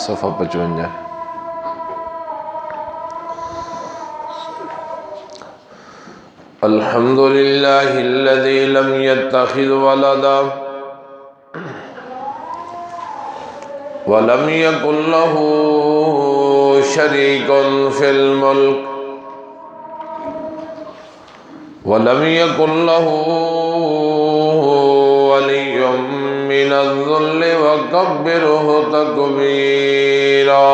صفحہ 55۔ الحمد للہ الذی لم يتخذ ولدا ولم يكن له شريك في الملك ولم يكن له ولي من الذل وكبره تكبيرا۔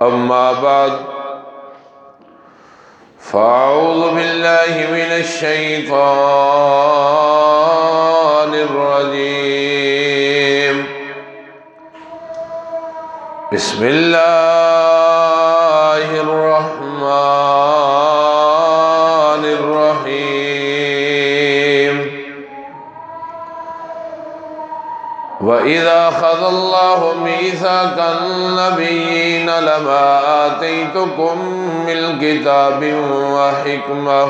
أما بعد فأعوذ بالله من الشيطان الرجيم۔ بسم الله الرحمن الرحيم۔ وَإِذَا أَخَذَ اللَّهُ مِيثَاقَ النَّبِيِّينَ لَمَا آتَيْتُكُم مِّن كِتَابٍ وَحِكْمَةٍ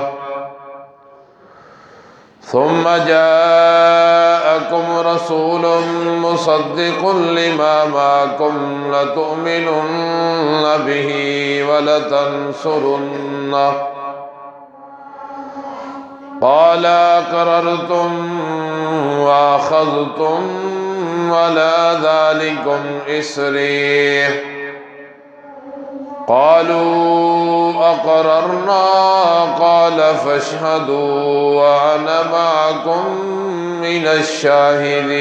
ثُمَّ جَاءَكُمْ رَسُولٌ مُّصَدِّقٌ لِّمَا مَعَكُمْ لَتُؤْمِنُنَّ بِهِ وَلَتَنصُرُنَّهُ قَالَ أَقْرَرْتُمْ وَأَخَذْتُمْ عَلَى ذَلِكُمْ إِصْرِي قَالُوا أَقْرَرْنَا قَالَ فَاشْهَدُوا وَأَنَا مَعَكُمْ مِنَ الشَّاهِدِينَ۔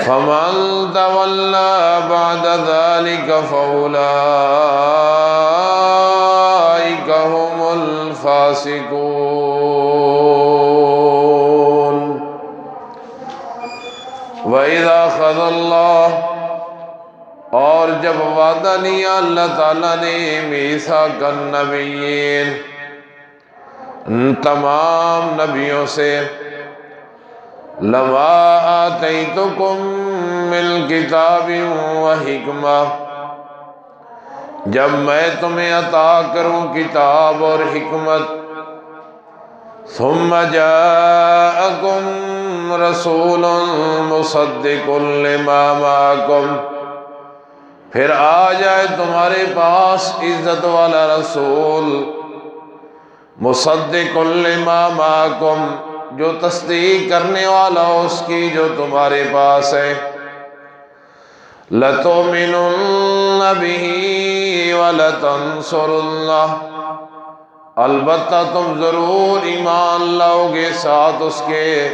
فَمَن تَوَلَّى بَعْدَ ذَلِكَ فَأُولَٰئِكَ هُمُ الْفَاسِقُونَ۔ وَإِذَا أَخَذَ اللَّهُ، اور جب وعدہ لیا اللہ تعالیٰ نے میثاق النبیین، تمام نبیوں سے، لما آتیتکم من کتاب و حکمہ، جب میں تمہیں عطا کروں کتاب اور حکمت، ثم جاءکم رسول مصدق لما معکم، پھر آ جائے تمہارے پاس عزت والا رسول، مصدق لما معکم، جو تصدیق کرنے والا اس کی جو تمہارے پاس ہے، لَتُؤْمِنُنَّ بِهِ وَلَتَنصُرُنَّهُ، البتہ تم ضرور ایمان لاؤ گے ساتھ اس کے،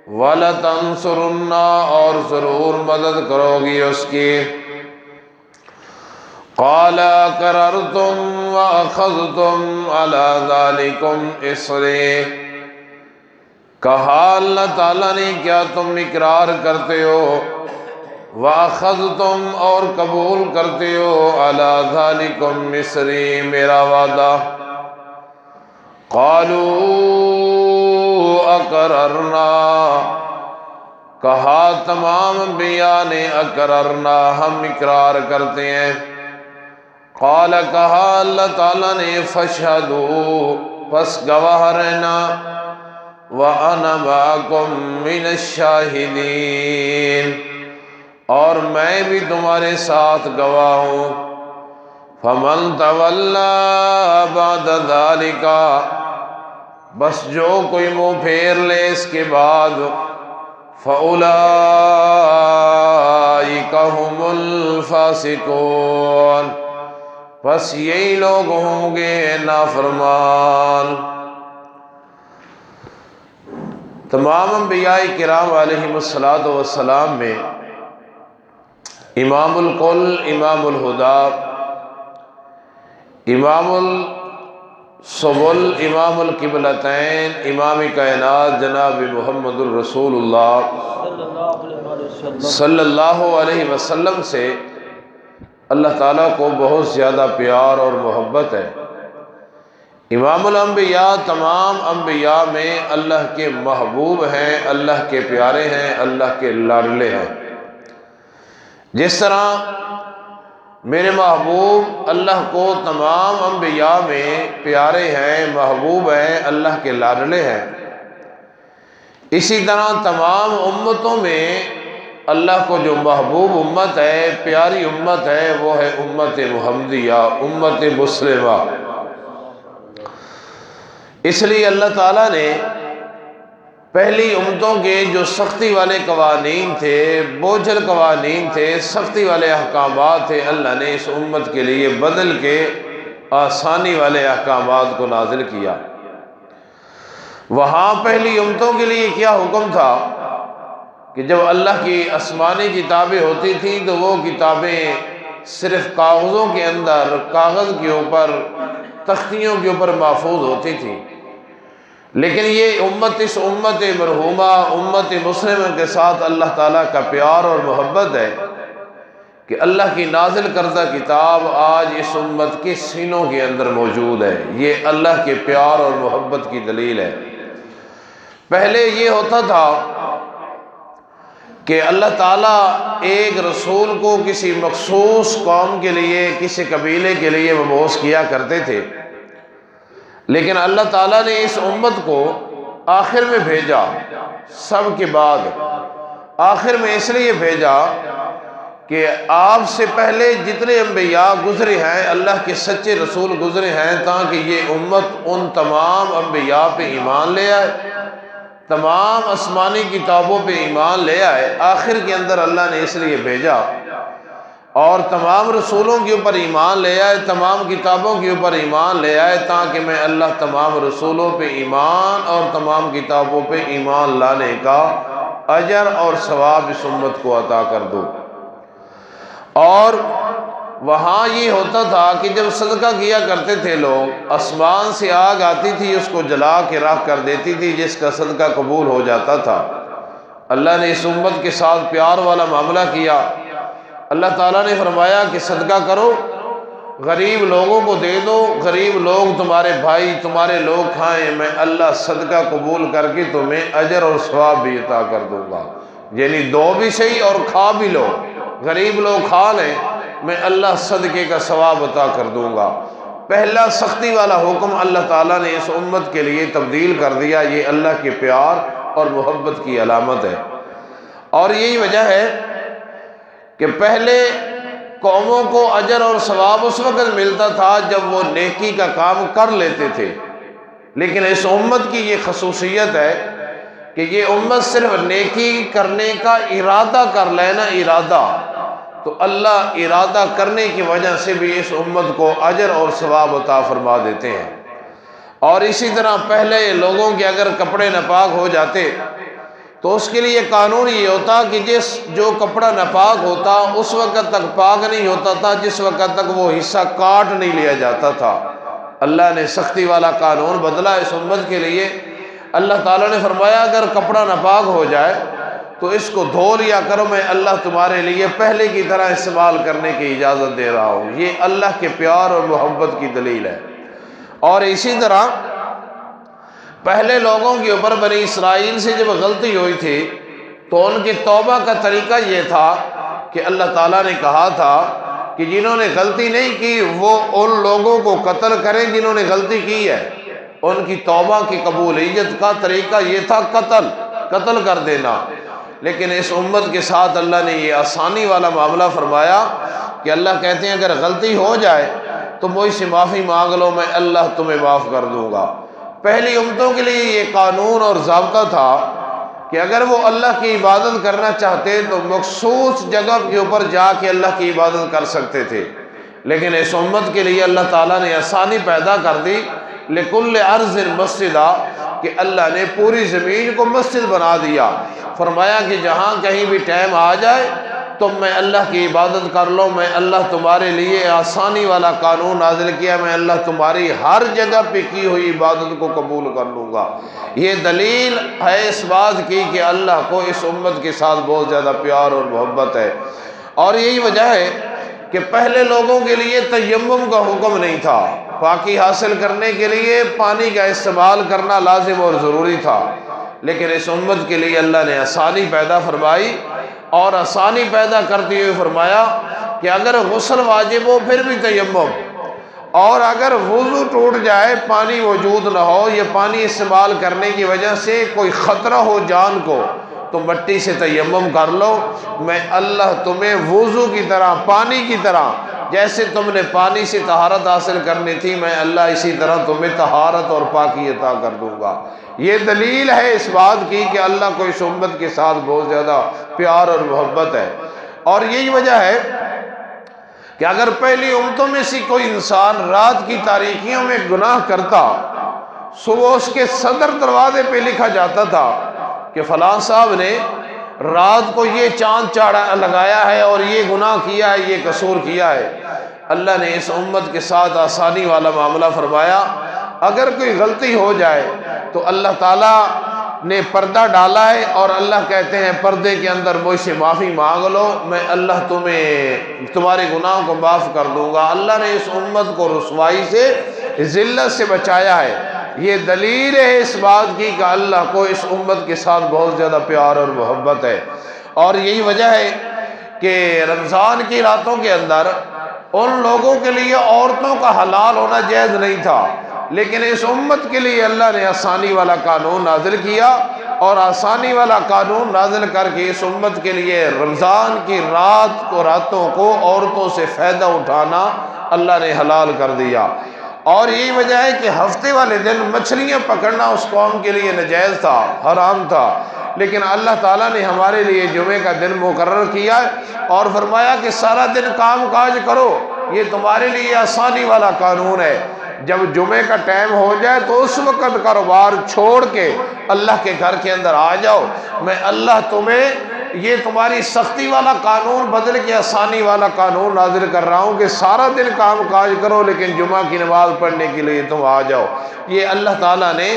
وَلَتَنصُرُنَّهُ، اور ضرور مدد کرو گی اس کی۔ قَالَ أَقْرَرْتُمْ وَأَخَذْتُمْ عَلَى ذَلِكُمْ إِصْرِي، کہا اللہ تعالیٰ نے کیا تم اقرار کرتے ہو، وَأَخَذْتُمْ، اور قبول کرتے ہو، عَلَى ذَلِكُمْ إِصْرِي، میرا وعدہ۔ قَالُوا أَقْرَرْنَا، کہا تمام انبیاء نے اقررنا، ہم اقرار کرتے ہیں۔ قال، کہا اللہ تعالیٰ نے، فاشہدوا، پس گواہ رہنا، وَأَنَا مَعَكُمْ مِنَ الشَّاهِدِينَ، اور میں بھی تمہارے ساتھ گواہ ہوں۔ فَمَن تَوَلَّى بَعْدَ ذَلِكَ، بس جو کوئی منہ پھیر لے اس کے بعد، فَأُولَئِكَ هُمُ الْفَاسِقُونَ، بس یہی لوگ ہوں گے نافرمان۔ تمام انبیاء کرام علیہم السلام میں امام الکل، امام الہدیٰ، امام السبل، امام القبلتین، امام کائنات جناب محمد الرسول اللہ صلی اللہ علیہ وسلم سے اللہ تعالیٰ کو بہت زیادہ پیار اور محبت ہے۔ امام الانبیاء تمام انبیاء میں اللہ کے محبوب ہیں، اللہ کے پیارے ہیں، اللہ کے لاڈلے ہیں۔ جس طرح میرے محبوب اللہ کو تمام انبیاء میں پیارے ہیں، محبوب ہیں، اللہ کے لاڈلے ہیں، اسی طرح تمام امتوں میں اللہ کو جو محبوب امت ہے، پیاری امت ہے، وہ ہے امت محمدیہ، امت مسلمہ۔ اس لیے اللہ تعالیٰ نے پہلی امتوں کے جو سختی والے قوانین تھے، بوجھل قوانین تھے، سختی والے احکامات تھے، اللہ نے اس امت کے لیے بدل کے آسانی والے احکامات کو نازل کیا۔ وہاں پہلی امتوں کے لیے کیا حکم تھا کہ جب اللہ کی آسمانی کتابیں ہوتی تھیں تو وہ کتابیں صرف کاغذوں کے اندر، کاغذ کے اوپر، تختیوں کے اوپر محفوظ ہوتی تھیں، لیکن یہ امت، اس امت مرحومہ، امت مسلمہ کے ساتھ اللہ تعالیٰ کا پیار اور محبت ہے کہ اللہ کی نازل کردہ کتاب آج اس امت کے سینوں کے اندر موجود ہے۔ یہ اللہ کے پیار اور محبت کی دلیل ہے۔ پہلے یہ ہوتا تھا کہ اللہ تعالیٰ ایک رسول کو کسی مخصوص قوم کے لیے، کسی قبیلے کے لیے مبعوث کیا کرتے تھے، لیکن اللہ تعالیٰ نے اس امت کو آخر میں بھیجا، سب کے بعد آخر میں اس لیے بھیجا کہ آپ سے پہلے جتنے انبیاء گزرے ہیں، اللہ کے سچے رسول گزرے ہیں، تاکہ یہ امت ان تمام انبیاء پہ ایمان لے آئے، تمام آسمانی کتابوں پہ ایمان لے آئے۔ آخر کے اندر اللہ نے اس لیے بھیجا اور تمام رسولوں کے اوپر ایمان لے آئے، تمام کتابوں کے اوپر ایمان لے آئے، تاکہ میں اللہ تمام رسولوں پہ ایمان اور تمام کتابوں پہ ایمان لانے کا اجر اور ثواب اس امت کو عطا کر دوں۔ اور وہاں یہ ہوتا تھا کہ جب صدقہ کیا کرتے تھے لوگ، آسمان سے آگ آتی تھی، اس کو جلا کے راکھ کر دیتی تھی، جس کا صدقہ قبول ہو جاتا تھا۔ اللہ نے اس امت کے ساتھ پیار والا معاملہ کیا۔ اللہ تعالیٰ نے فرمایا کہ صدقہ کرو، غریب لوگوں کو دے دو، غریب لوگ تمہارے بھائی، تمہارے لوگ کھائیں، میں اللہ صدقہ قبول کر کے تمہیں اجر اور ثواب بھی عطا کر دوں گا۔ یعنی دو بھی صحیح اور کھا بھی لو، غریب لوگ کھا لیں، میں اللہ صدقے کا ثواب عطا کر دوں گا۔ پہلا سختی والا حکم اللہ تعالیٰ نے اس امت کے لیے تبدیل کر دیا۔ یہ اللہ کے پیار اور محبت کی علامت ہے، اور یہی وجہ ہے کہ پہلے قوموں کو اجر اور ثواب اس وقت ملتا تھا جب وہ نیکی کا کام کر لیتے تھے، لیکن اس امت کی یہ خصوصیت ہے کہ یہ امت صرف نیکی کرنے کا ارادہ کر لینا، ارادہ، تو اللہ ارادہ کرنے کی وجہ سے بھی اس امت کو اجر اور ثواب عطا فرما دیتے ہیں۔ اور اسی طرح پہلے لوگوں کے اگر کپڑے ناپاک ہو جاتے تو اس کے لیے قانون یہ ہوتا کہ جو کپڑا ناپاک ہوتا اس وقت تک پاک نہیں ہوتا تھا جس وقت تک وہ حصہ کاٹ نہیں لیا جاتا تھا۔ اللہ نے سختی والا قانون بدلا اس امت کے لیے۔ اللہ تعالیٰ نے فرمایا اگر کپڑا ناپاک ہو جائے تو اس کو دھو لیا کرو، میں اللہ تمہارے لیے پہلے کی طرح استعمال کرنے کی اجازت دے رہا ہوں۔ یہ اللہ کے پیار اور محبت کی دلیل ہے۔ اور اسی طرح پہلے لوگوں کے اوپر، بنی اسرائیل سے جب غلطی ہوئی تھی تو ان کی توبہ کا طریقہ یہ تھا کہ اللہ تعالیٰ نے کہا تھا کہ جنہوں نے غلطی نہیں کی وہ ان لوگوں کو قتل کریں جنہوں نے غلطی کی ہے۔ ان کی توبہ کی قبولیت کا طریقہ یہ تھا قتل کر دینا، لیکن اس امت کے ساتھ اللہ نے یہ آسانی والا معاملہ فرمایا کہ اللہ کہتے ہیں اگر غلطی ہو جائے تو مجھ سے معافی مانگ لو، میں اللہ تمہیں معاف کر دوں گا۔ پہلی امتوں کے لیے یہ قانون اور ضابطہ تھا کہ اگر وہ اللہ کی عبادت کرنا چاہتے تو مخصوص جگہ کے اوپر جا کے اللہ کی عبادت کر سکتے تھے، لیکن اس امت کے لیے اللہ تعالیٰ نے آسانی پیدا کر دی، لِكُلِّ أَرْضٍ مَسْجِدًا، کہ اللہ نے پوری زمین کو مسجد بنا دیا۔ فرمایا کہ جہاں کہیں بھی ٹائم آ جائے تم میں اللہ کی عبادت کر لو، میں اللہ تمہارے لیے آسانی والا قانون نازل کیا، میں اللہ تمہاری ہر جگہ پہ کی ہوئی عبادت کو قبول کر لوں گا۔ یہ دلیل ہے اس بات کی کہ اللہ کو اس امت کے ساتھ بہت زیادہ پیار اور محبت ہے۔ اور یہی وجہ ہے کہ پہلے لوگوں کے لیے تیمم کا حکم نہیں تھا، پاکی حاصل کرنے کے لیے پانی کا استعمال کرنا لازم اور ضروری تھا، لیکن اس امت کے لیے اللہ نے آسانی پیدا فرمائی، اور آسانی پیدا کرتے ہوئے فرمایا کہ اگر غسل واجب ہو پھر بھی تیمم، اور اگر وضو ٹوٹ جائے، پانی موجود نہ ہو، یہ پانی استعمال کرنے کی وجہ سے کوئی خطرہ ہو جان کو، تو مٹی سے تیمم کر لو۔ میں اللہ تمہیں وضو کی طرح، پانی کی طرح، جیسے تم نے پانی سے طہارت حاصل کرنی تھی، میں اللہ اسی طرح تمہیں طہارت اور پاکی عطا کر دوں گا۔ یہ دلیل ہے اس بات کی کہ اللہ کو اس امت کے ساتھ بہت زیادہ پیار اور محبت ہے۔ اور یہی وجہ ہے کہ اگر پہلی امتوں میں سے کوئی انسان رات کی تاریکیوں میں گناہ کرتا، صبح اس کے صدر دروازے پہ لکھا جاتا تھا کہ فلاں صاحب نے رات کو یہ چاند چاڑا لگایا ہے اور یہ گناہ کیا ہے، یہ قصور کیا ہے۔ اللہ نے اس امت کے ساتھ آسانی والا معاملہ فرمایا، اگر کوئی غلطی ہو جائے تو اللہ تعالیٰ نے پردہ ڈالا ہے، اور اللہ کہتے ہیں پردے کے اندر مجھ سے معافی مانگ لو، میں اللہ تمہارے گناہوں کو معاف کر دوں گا۔ اللہ نے اس امت کو رسوائی سے، ذلت سے بچایا ہے۔ یہ دلیل ہے اس بات کی کہ اللہ کو اس امت کے ساتھ بہت زیادہ پیار اور محبت ہے۔ اور یہی وجہ ہے کہ رمضان کی راتوں کے اندر ان لوگوں کے لیے عورتوں کا حلال ہونا جائز نہیں تھا، لیکن اس امت کے لیے اللہ نے آسانی والا قانون نازل کیا، اور آسانی والا قانون نازل کر کے اس امت کے لیے رمضان کی راتوں کو عورتوں سے فائدہ اٹھانا اللہ نے حلال کر دیا۔ اور یہی وجہ ہے کہ ہفتے والے دن مچھلیاں پکڑنا اس قوم کے لیے ناجائز تھا، حرام تھا، لیکن اللہ تعالیٰ نے ہمارے لیے جمعے کا دن مقرر کیا اور فرمایا کہ سارا دن کام کاج کرو، یہ تمہارے لیے آسانی والا قانون ہے۔ جب جمعے کا ٹائم ہو جائے تو اس وقت کاروبار چھوڑ کے اللہ کے گھر کے اندر آ جاؤ، میں اللہ تمہیں یہ تمہاری سختی والا قانون بدل کے آسانی والا قانون نازل کر رہا ہوں کہ سارا دن کام کاج کرو لیکن جمعہ کی نماز پڑھنے کے لیے تم آ جاؤ۔ یہ اللہ تعالیٰ نے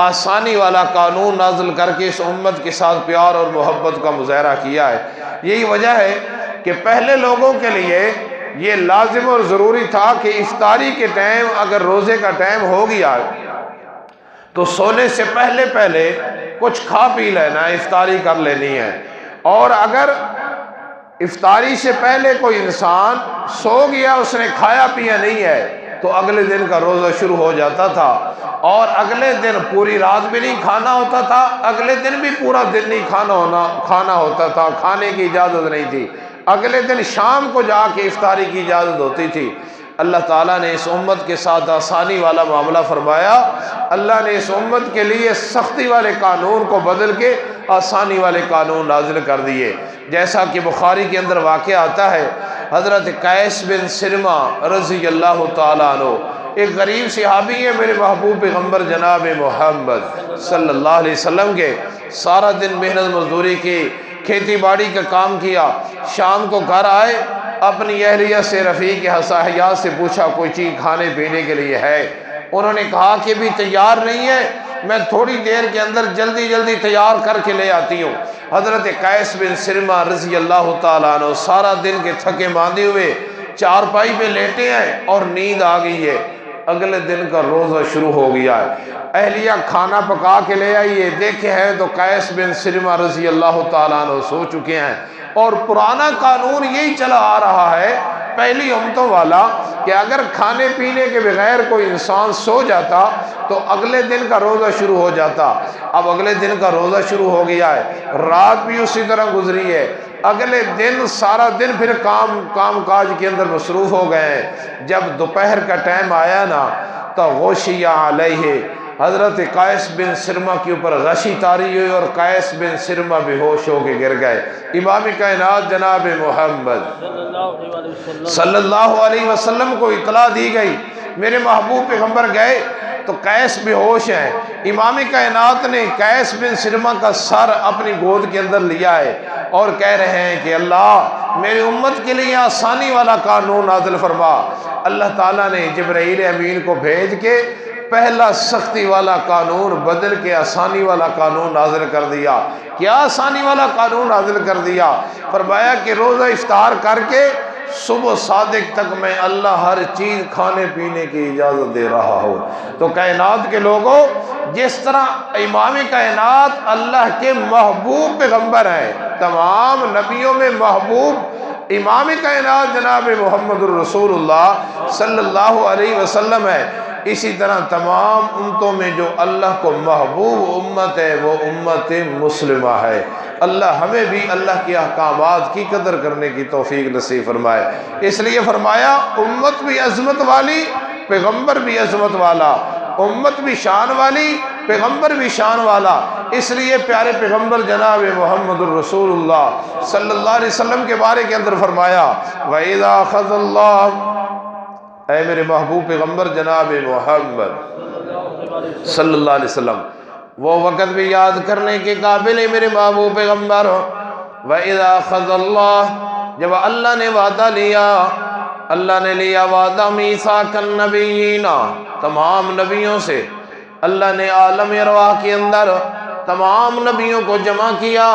آسانی والا قانون نازل کر کے اس امت کے ساتھ پیار اور محبت کا مظاہرہ کیا ہے۔ یہی وجہ ہے کہ پہلے لوگوں کے لیے یہ لازم اور ضروری تھا کہ افطاری کے ٹائم، اگر روزے کا ٹائم ہو گیا تو سونے سے پہلے کچھ کھا پی لینا، افطاری کر لینی ہے۔ اور اگر افطاری سے پہلے کوئی انسان سو گیا، اس نے کھایا پیا نہیں ہے، تو اگلے دن کا روزہ شروع ہو جاتا تھا، اور اگلے دن پوری رات بھی نہیں کھانا ہوتا تھا، اگلے دن بھی پورا دن نہیں کھانا ہوتا تھا، کھانے کی اجازت نہیں تھی، اگلے دن شام کو جا کے افطاری کی اجازت ہوتی تھی۔ اللہ تعالیٰ نے اس امت کے ساتھ آسانی والا معاملہ فرمایا، اللہ نے اس امت کے لیے سختی والے قانون کو بدل کے آسانی والے قانون نازل کر دیے۔ جیسا کہ بخاری کے اندر واقع آتا ہے، حضرت قیس بن سرمہ رضی اللہ تعالیٰ عنہ ایک غریب صحابی ہے، میرے محبوب پیغمبر جناب محمد صلی اللہ علیہ وسلم کے، سارا دن محنت مزدوری کی، کھیتی باڑی کا کام کیا، شام کو گھر آئے، اپنی اہلیہ سے، رفیق حساحیات سے پوچھا کوئی چیز کھانے پینے کے لیے ہے؟ انہوں نے کہا کہ بھی تیار نہیں ہے، میں تھوڑی دیر کے اندر جلدی تیار کر کے لے آتی ہوں۔ حضرت قیس بن سرمہ رضی اللہ تعالیٰ عنہ سارا دن کے تھکے ماندے ہوئے چارپائی پہ لیٹے ہیں اور نیند آ گئی ہے، اگلے دن کا روزہ شروع ہو گیا ہے۔ اہلیہ کھانا پکا کے لے آئیے، دیکھے ہیں تو قیس بن سرمہ رضی اللہ تعالیٰ عنہ سو چکے ہیں، اور پرانا قانون یہی چلا آ رہا ہے پہلی امتوں والا کہ اگر کھانے پینے کے بغیر کوئی انسان سو جاتا تو اگلے دن کا روزہ شروع ہو جاتا۔ اب اگلے دن کا روزہ شروع ہو گیا ہے، رات بھی اسی طرح گزری ہے، اگلے دن سارا دن پھر کام کاج کے اندر مصروف ہو گئے ہیں۔ جب دوپہر کا ٹائم آیا نا تو غشیہ علیہ، حضرت قیس بن سرمہ کے اوپر غشی طاری ہوئی اور قیس بن سرمہ بے ہوش ہو کے گر گئے۔ امام کائنات جناب محمد صلی اللہ علیہ وسلم کو اطلاع دی گئی، میرے محبوب پیغمبر گئے تو قیس بے ہوش ہیں۔ امام کائنات نے قیس بن سرمہ کا سر اپنی گود کے اندر لیا ہے اور کہہ رہے ہیں کہ اللہ میری امت کے لیے آسانی والا قانون نازل فرما۔ اللہ تعالیٰ نے جبرائیل امین کو بھیج کے پہلا سختی والا قانون بدل کے آسانی والا قانون نازل کر دیا۔ کیا آسانی والا قانون نازل کر دیا؟ فرمایا کہ روزہ افطار کر کے صبح صادق تک میں اللہ ہر چیز کھانے پینے کی اجازت دے رہا ہوں۔ تو کائنات کے لوگوں، جس طرح امام کائنات اللہ کے محبوب پیغمبر ہیں، تمام نبیوں میں محبوب امام کائنات جناب محمد الرسول اللہ صلی اللہ علیہ وسلم ہے۔ اسی طرح تمام امتوں میں جو اللہ کو محبوب امت ہے وہ امت مسلمہ ہے۔ اللہ ہمیں بھی اللہ کے احکامات کی قدر کرنے کی توفیق نصیب فرمائے۔ اس لیے فرمایا امت بھی عظمت والی، پیغمبر بھی عظمت والا، امت بھی شان والی، پیغمبر بھی شان والا۔ اس لیے پیارے پیغمبر جناب محمد الرسول اللہ صلی اللہ علیہ وسلم کے بارے کے اندر فرمایا وَإِذَا أَخَذَ اللَّهُ، اے میرے محبوب پیغمبر جناب محمد صلی اللہ علیہ وسلم، وہ وقت بھی یاد کرنے کے قابل ہے میرے محبوب پیغمبر۔ وَإِذَا أَخَذَ اللَّهُ، جب اللہ نے وعدہ لیا، اللہ نے لیا وعدہ میثاق النبیین، تمام نبیوں سے اللہ نے عالم ارواح کے اندر تمام نبیوں کو جمع کیا۔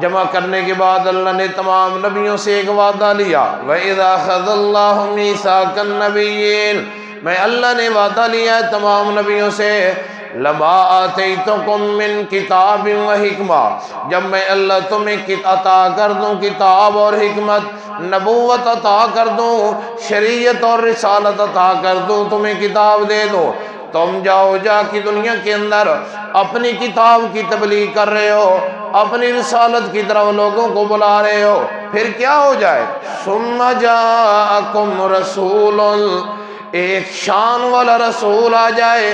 جمع کرنے کے بعد اللہ نے تمام نبیوں سے ایک وعدہ لیا وَإِذَا أَخَذَ اللَّهُ مِيثَاقَ النَّبِيِّينَ، میں اللہ نے وعدہ لیا ہے تمام نبیوں سے لَمَا آتَيْتُكُم مِّن کِتَابٍ وَحِکْمَةٍ، جب میں اللہ تمہیں عطا کر دوں کتاب اور حکمت، نبوت عطا کر دوں، شریعت اور رسالت عطا کر دوں، تمہیں کتاب دے دوں، تم جاؤ جا کی دنیا کے اندر اپنی کتاب کی تبلیغ کر رہے ہو، اپنی رسالت کی طرف لوگوں کو بلا رہے ہو، پھر کیا ہو جائے ثم جاءکم رسول، ایک شان والا رسول آ جائے،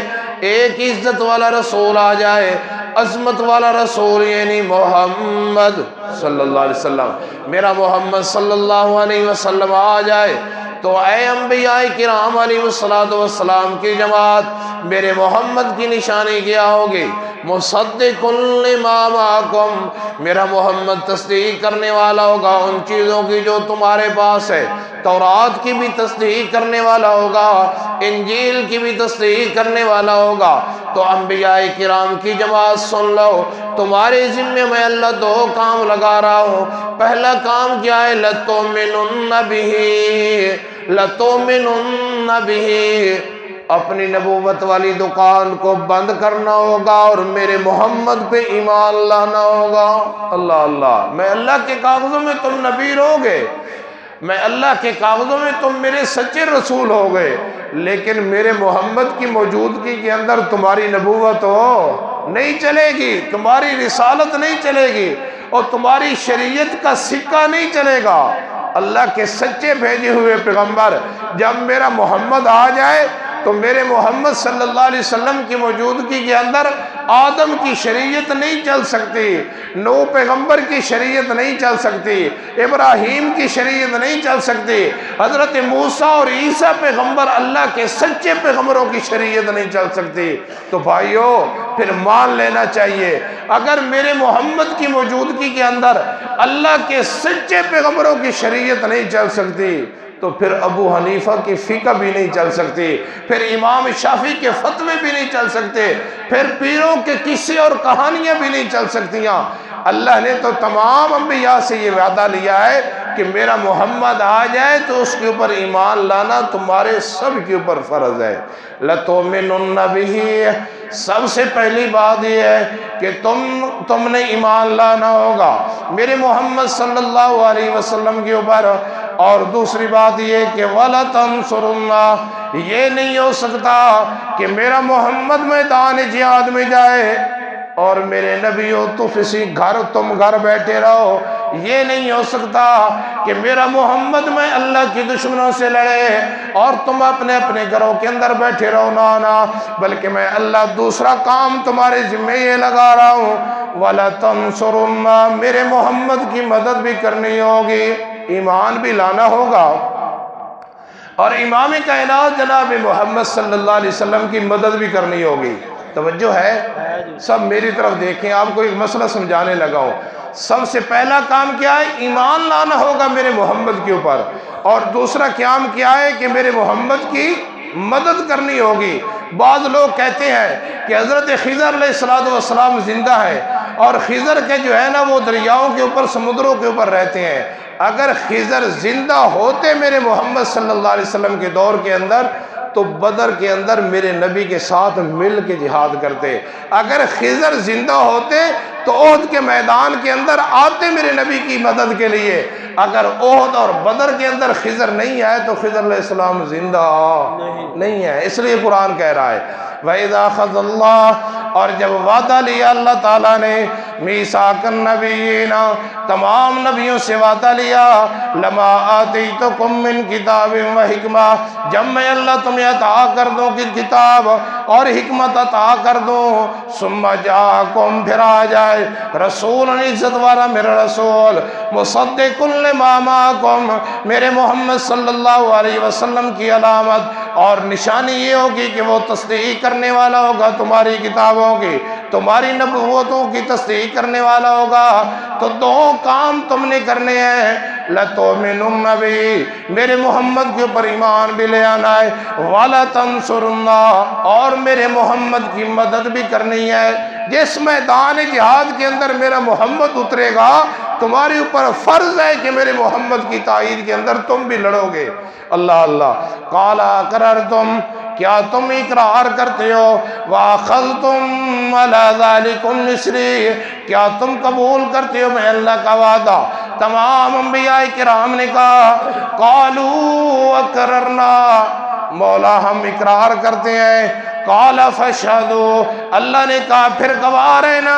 ایک عزت والا رسول آ جائے، عظمت والا رسول یعنی محمد صلی اللہ علیہ وسلم، میرا محمد صلی اللہ علیہ وسلم آ جائے تو اے انبیاء کرام علیہ السلام کی جماعت، میرے محمد کی نشانی کیا ہوگی مصدق لما معکم، میرا محمد تصدیق کرنے والا ہوگا ان چیزوں کی جو تمہارے پاس ہے، تورات کی بھی تصدیق کرنے والا ہوگا، انجیل کی بھی تصدیق کرنے والا ہوگا۔ تو انبیاء کرام کی جماعت سن لو، تمہارے ذمے میں اللہ دو کام لگا رہا ہوں۔ پہلا کام کیا ہے لَتُؤْمِنُنَّ بِهِ، لَتُؤْمِنُنَّ بِهِ، اپنی نبوت والی دکان کو بند کرنا ہوگا اور میرے محمد پہ ایمان لانا ہوگا۔ اللہ اللہ، میں اللہ کے کاغذوں میں تم نبی رہو گے، میں اللہ کے کاغذوں میں تم میرے سچے رسول ہو گئے، لیکن میرے محمد کی موجودگی کے اندر تمہاری نبوت ہو نہیں چلے گی، تمہاری رسالت نہیں چلے گی اور تمہاری شریعت کا سکہ نہیں چلے گا۔ اللہ کے سچے بھیجے ہوئے پیغمبر جب میرا محمد آ جائے تو میرے محمد صلی اللہ علیہ وسلم کی موجودگی کے اندر آدم کی شریعت نہیں چل سکتی، نوح پیغمبر کی شریعت نہیں چل سکتی، ابراہیم کی شریعت نہیں چل سکتی، حضرت موسیٰ اور عیسیٰ پیغمبر اللہ کے سچے پیغمبروں کی شریعت نہیں چل سکتی۔ تو بھائیو پھر مان لینا چاہیے اگر میرے محمد کی موجودگی کے اندر اللہ کے سچے پیغمبروں کی شریعت نہیں چل سکتی تو پھر ابو حنیفہ کی فقہ بھی نہیں چل سکتی، پھر امام شافعی کے فتوے بھی نہیں چل سکتے، پھر پیروں کے قصے اور کہانیاں بھی نہیں چل سکتیاں۔ اللہ نے تو تمام انبیاء سے یہ وعدہ لیا ہے کہ میرا محمد آ جائے تو اس کے اوپر ایمان لانا تمہارے سب کے اوپر فرض ہے۔ لَتُؤْمِنُنَّ بِهِ، سب سے پہلی بات یہ ہے کہ تم نے ایمان لانا ہوگا میرے محمد صلی اللہ علیہ وسلم کے اوپر، اور دوسری بات یہ کہ وَلَتَنْصُرُنَّ، یہ نہیں ہو سکتا کہ میرا محمد میدان جہاد میں جائے اور میرے نبیوں تم گھر بیٹھے رہو، یہ نہیں ہو سکتا کہ میرا محمد میں اللہ کی دشمنوں سے لڑے اور تم اپنے اپنے گھروں کے اندر بیٹھے رہو، نہ بلکہ میں اللہ دوسرا کام تمہارے ذمہ یہ لگا رہا ہوں وَلَتَنْصُرُنَّ، میرے محمد کی مدد بھی کرنی ہوگی، ایمان بھی لانا ہوگا، اور امام کائنات جناب محمد صلی اللہ علیہ وسلم کی مدد بھی کرنی ہوگی۔ توجہ ہے؟ سب میری طرف دیکھیں، آپ کو ایک مسئلہ سمجھانے لگا ہوں۔ سب سے پہلا کام کیا ہے؟ ایمان لانا ہوگا میرے محمد کے اوپر، اور دوسرا کام کیا ہے کہ میرے محمد کی مدد کرنی ہوگی۔ بعض لوگ کہتے ہیں کہ حضرت خضر علیہ السلام زندہ ہے اور خضر کے جو ہے نا وہ دریاؤں کے اوپر سمندروں کے اوپر رہتے ہیں۔ اگر خضر زندہ ہوتے میرے محمد صلی اللہ علیہ وسلم کے دور کے اندر تو بدر کے اندر میرے نبی کے ساتھ مل کے جہاد کرتے۔ اگر خضر زندہ ہوتے تو احد کے میدان کے اندر آتے میرے نبی کی مدد کے لیے۔ اگر احد اور بدر کے اندر خضر نہیں آئے تو خضر علیہ السلام زندہ نہیں ہے۔ اس لیے قرآن کہہ رہا ہے وَإِذَا خَذَ اللَّهُ، اور جب وعدہ لیا اللہ تعالیٰ نے میثاق النبیین، تمام نبیوں سے وعدہ لیا، لما آتیتکم من کتاب و حکمہ، جب میں اللہ تمہیں عطا کر دوں کہ کتاب اور حکمت عطا کر دوں، ثم جاءکم، پھر آ جائے رسول عزت والا میرا رسول، مصدق لما معکم، میرے محمد صلی اللہ علیہ وسلم کی علامت اور نشانی یہ ہوگی کہ وہ تصدیق کرنے والا ہوگا تمہاری کتابوں کی، تمہاری نبوتوں کی تصدیق کرنے والا ہوگا۔ تو دو کام تم نے کرنے ہیں، لَتُؤْمِنُنَّ بِهِ، میرے محمد کے اوپر ایمان بھی لے آنا ہے، وَلَتَنْصُرُنَّهُ، اور میرے محمد کی مدد بھی کرنی ہے۔ جس میدان جہاد کے اندر میرا محمد اترے گا، تمہارے اوپر فرض ہے کہ میرے محمد کی تائید کے اندر تم بھی لڑو گے۔ اللہ اللہ، قَالَ أَقْرَرْتُمْ، کیا تم اقرار کرتے ہو، وَأَخَذْتُمْ عَلَى ذَلِكُمْ مِصْرِي، کیا تم قبول کرتے ہو میں اللہ کا وعدہ؟ تمام انبیاء کرام نے کہا قَالُوا أَقْرَرْنَا، مولا ہم اقرار کرتے ہیں۔ قَالَ فَاشْهَدُوا، اللہ نے کہا پھر گواہ رہنا،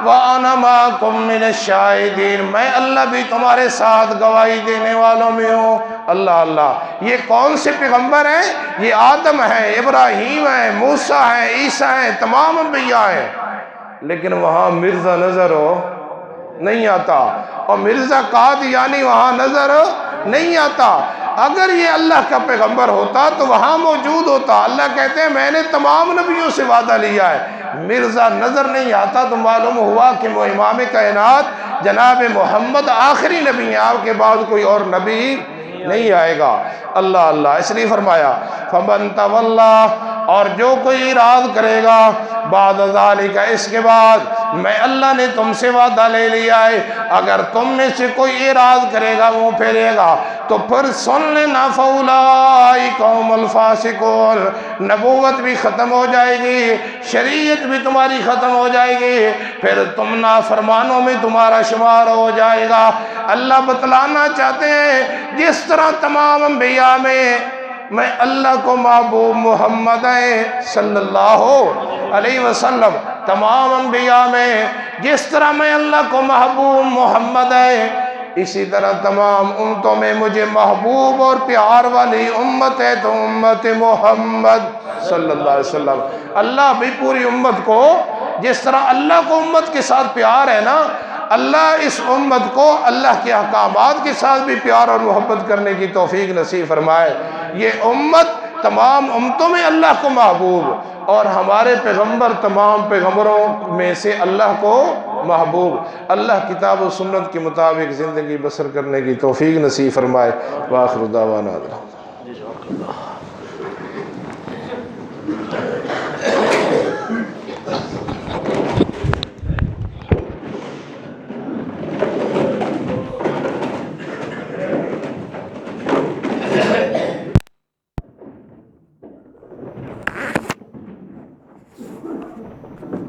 وَأَنَا مَعَكُمْ مِنَ الشَّاهِدِينَ، میں اللہ بھی تمہارے ساتھ گواہی دینے والوں میں ہوں۔ اللہ اللہ، یہ کون سے پیغمبر ہیں؟ یہ آدم ہیں، ابراہیم ہیں، موسیٰ ہیں، عیسیٰ ہیں، تمام انبیاء ہیں، لیکن وہاں مرزا نظر ہو نہیں آتا، اور مرزا قادیانی وہاں نظر نہیں آتا۔ اگر یہ اللہ کا پیغمبر ہوتا تو وہاں موجود ہوتا۔ اللہ کہتے ہیں میں نے تمام نبیوں سے وعدہ لیا ہے، مرزا نظر نہیں آتا، تو معلوم ہوا کہ وہ امام کائنات جناب محمد آخری نبی ہیں، آپ کے بعد کوئی اور نبی نہیں آئے گا۔ اللہ اللہ، اس لیے فرمایا فَمَن تَوَلَّىٰ، اور جو کوئی اراد کرے گا بعد ذالک، اس کے بعد میں اللہ نے تم سے وعدہ لے لیا ہے، اگر تم میں سے کوئی اراد کرے گا وہ پھیرے گا، تو پھر سن لینا فَأُولَٰئِکَ هُمُ الْفَاسِقُونَ، نبوت بھی ختم ہو جائے گی، شریعت بھی تمہاری ختم ہو جائے گی، پھر تم نافرمانوں میں تمہارا شمار ہو جائے گا۔ اللہ بتلانا چاہتے ہیں جس طرح تمام انبیاء میں اللہ کو محبوب محمد صلی اللہ علیہ وسلم، تمام انبیاء میں جس طرح میں اللہ کو محبوب محمد ہے، اسی طرح تمام امتوں میں مجھے محبوب اور پیار والی امت ہے تو امت محمد صلی اللہ علیہ وسلم۔ اللہ بھی پوری امت کو، جس طرح اللہ کو امت کے ساتھ پیار ہے نا، اللہ اس امت کو اللہ کے احکامات کے ساتھ بھی پیار اور محبت کرنے کی توفیق نصیب فرمائے۔ یہ امت تمام امتوں میں اللہ کو محبوب، اور ہمارے پیغمبر تمام پیغمبروں میں سے اللہ کو محبوب۔ اللہ کتاب و سنت کے مطابق زندگی بسر کرنے کی توفیق نصیب فرمائے۔ وآخر دعوانا